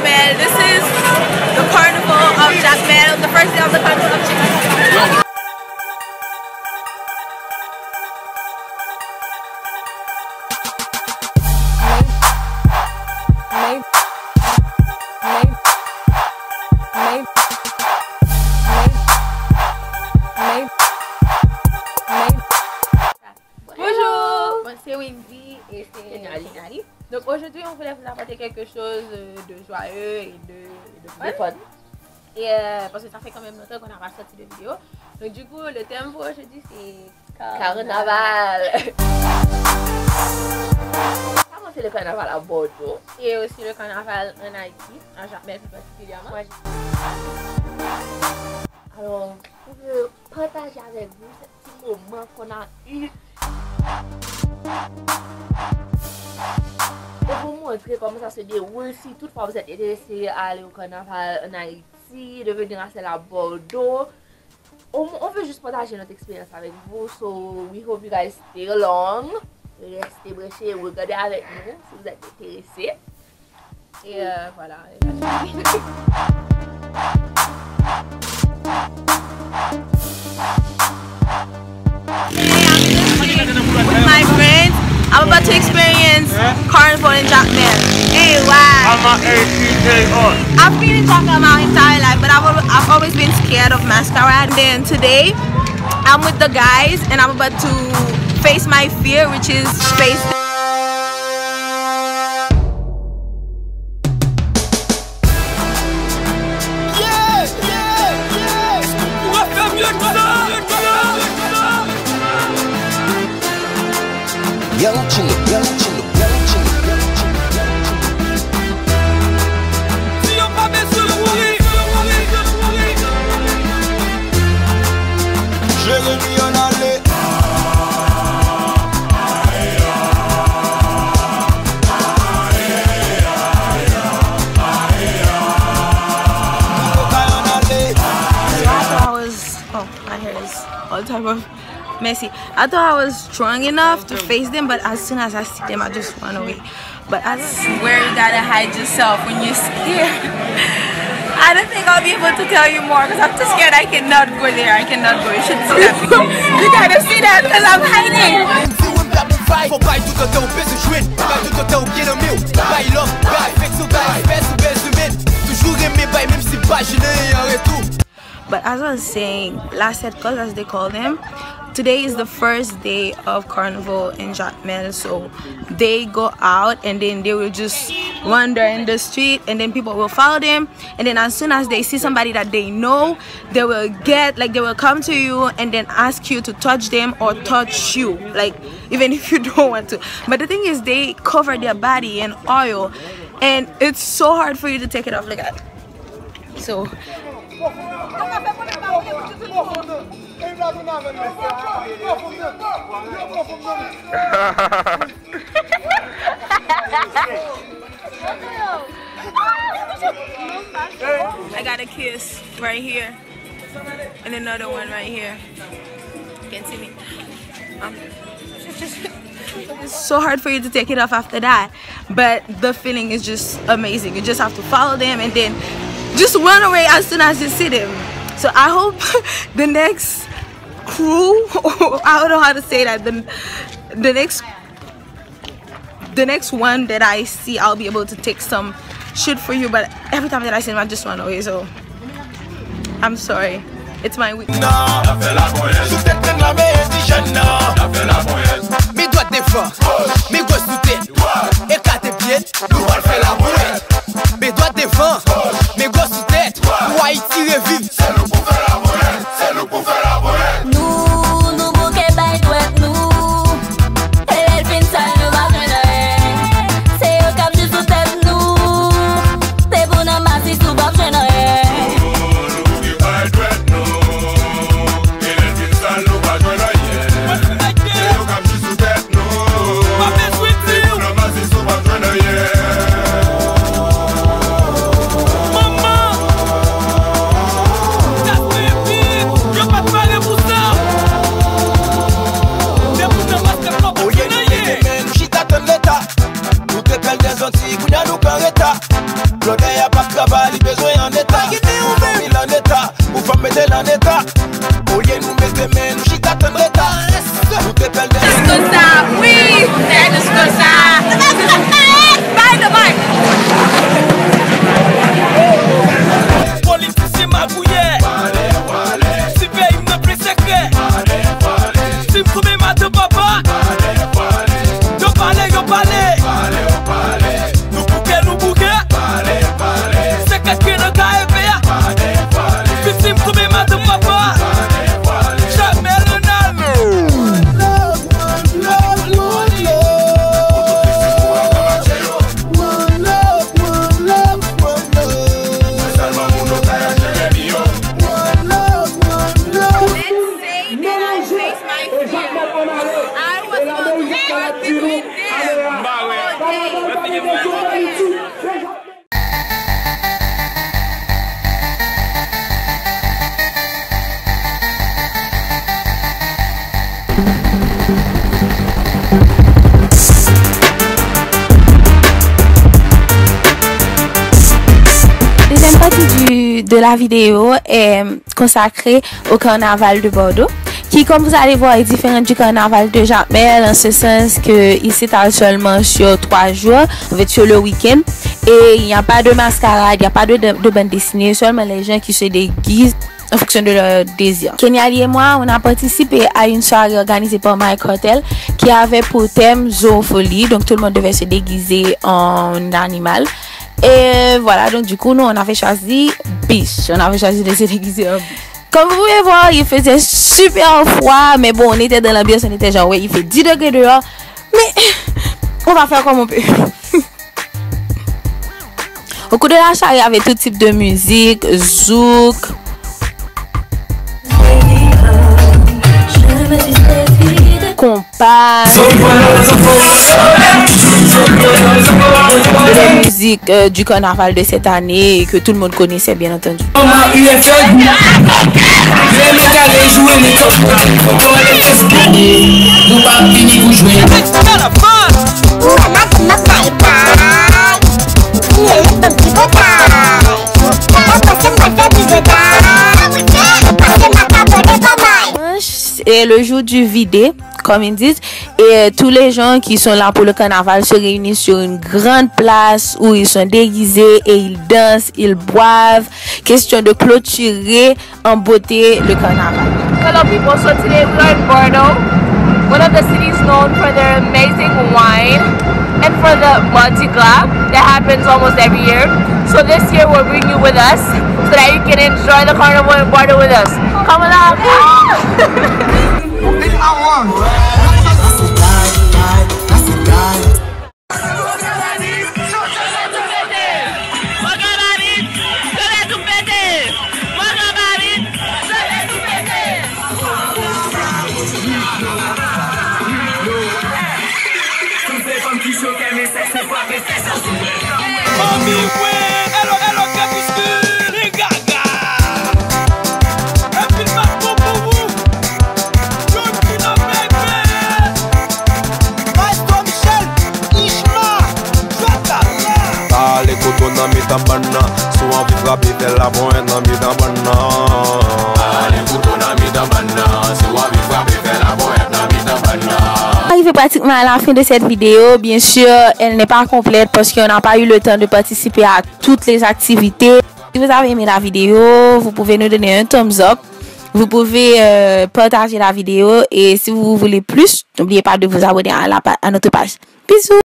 Jacmel. This is the Carnival of Jacmel, the first day of the Carnival of Jacmel. Donc aujourd'hui on voulait vous apporter quelque chose de joyeux et de fun. Et parce que ça fait quand même longtemps qu'on n'a pas sorti de vidéo. Donc du coup le thème pour aujourd'hui c'est Carnaval. Comment c'est le carnaval à Bordeaux et aussi le carnaval en Haïti, en Jacmel plus particulièrement. Alors je veux partager avec vous ce petit moment qu'on a eu. Et pour montrer comment ça se déroule, si toutefois vous êtes intéressé à aller au carnaval en Haïti, de venir à celle à Bordeaux, on veut juste partager notre expérience avec vous. So we hope you guys stay along, restez branchés et regardez avec nous si vous êtes intéressés. Et voilà. With my friends, I'm about to experience Carnival in Jacmel. Hey, wow! I'm an 18-day-old. I've been in Jacmel my entire life, but I've always been scared of masquerade. And then today, I'm with the guys, and I'm about to face my fear, which is face. Young chili, young chili, young chili, young chili, young chili. Si on pas met sur le pourri, Jérémy en allait. All type of messy. I thought I was strong enough to face them, but as soon as I see them, I just run away. But I swear you gotta hide yourself when you're scared. I don't think I'll be able to tell you more because I'm too scared. I cannot go there. I cannot go. You should see that. You gotta see that because I'm hiding. Faut bailler tout le temps au baiser jouer, bailler tout le temps au bien le mieux. Bailler l'homme, bailler affection, bailler espèce ou baisse humaine. Toujours aimer, bailler même si pas gêné en retour. But as I was saying, last set calls as they call them, today is the first day of Carnival in Jacmel. So they go out and then they will just wander in the street and then people will follow them. And then as soon as they see somebody that they know, they will come to you and then ask you to touch them or touch you, like even if you don't want to. But the thing is, they cover their body in oil and it's so hard for you to take it off like that. So I got a kiss right here and another one right here. You can see me. It's so hard for you to take it off after that, but the feeling is just amazing. You just have to follow them and then just run away as soon as you see them. So I hope the next crew, I don't know how to say that, the next one that I see, I'll be able to take some shoot for you, but every time that I see them I just run away, so I'm sorry. It's my week. Mes doigts devant, mes gosses sous tête, pour Haïti revive. C'est nous pour faire la bohème, c'est nous pour faire la bohème. Nous bouquets bail douette nous. Et les fins ça nous va traîner. C'est eux qui juste sous tête nous. C'est pour nous masser sous bord traîner. Nous bouquets bail douette nous. Et les fins ça nous va traîner. C'est eux qui juste sous tête nous. C'est pour nous masser sous bord traîner. L'autre y'a pas de travail, il besoin en état. Il en état, ou faut mettre en état. Au lieu nous mettre main, nous chita en état. Nous te pèle des Oui, c'est juste comme ça. Bye the bye. Politicien magouillet. Si pays me plaît secret. Si me trouve ma de papa. Yo parler. Nous bouquet. C'est qu'est-ce que nous KFA. Si me trouve ma de papa. Jacmel le name. Deuxième partie de la vidéo est consacrée au carnaval de Bordeaux, qui, comme vous allez voir, est différent du carnaval de Jacmel, en ce sens qu'il s'étale seulement sur 3 jours, en fait sur le week-end, et il n'y a pas de mascarade, il n'y a pas de bande dessinée, seulement les gens qui se déguisent en fonction de leur désir. Kenyali et moi, on a participé à une soirée organisée par Mike Hotel qui avait pour thème zoophilie, donc tout le monde devait se déguiser en animal. Et voilà, donc du coup, nous, on avait choisi biche. On avait choisi de se déguiser en biche. Comme vous pouvez voir, il faisait super froid, mais bon, on était dans l'ambiance, on était genre, ouais, il fait 10 degrés dehors, mais on va faire comme on peut. Au cours de la soirée, il y avait tout type de musique, zouk, compas, de la musique du carnaval de cette année et que tout le monde connaissait bien entendu. Et le jour du vidé, comme ils disent, et tous les gens qui sont là pour le carnaval se réunissent sur une grande place où ils sont déguisés et ils dansent, ils boivent, question de clôturer en beauté le carnaval. Hello people, so today we are in Bordeaux, one of the cities known for their amazing wine and for the Mardi Gras that happens almost every year. So this year we'll bring you with us so that you can enjoy the carnival in Bordeaux with us. Come along! Mami, ouais, hello, Crepuscule, les gaga. Un film pour vous. Je suis dans mes mains. Maestro Michel, Ishma, Jacmel. Les cotons dans mes tabana, soit vivra bébé la bonne dans mes tabana. Les cotons dans mes tabana, soit vivra bébé la bonne dans mes tabana. Arrivé pratiquement à la fin de cette vidéo, bien sûr, elle n'est pas complète parce qu'on n'a pas eu le temps de participer à toutes les activités. Si vous avez aimé la vidéo, vous pouvez nous donner un thumbs up. Vous pouvez partager la vidéo et si vous voulez plus, n'oubliez pas de vous abonner à notre page. Bisous!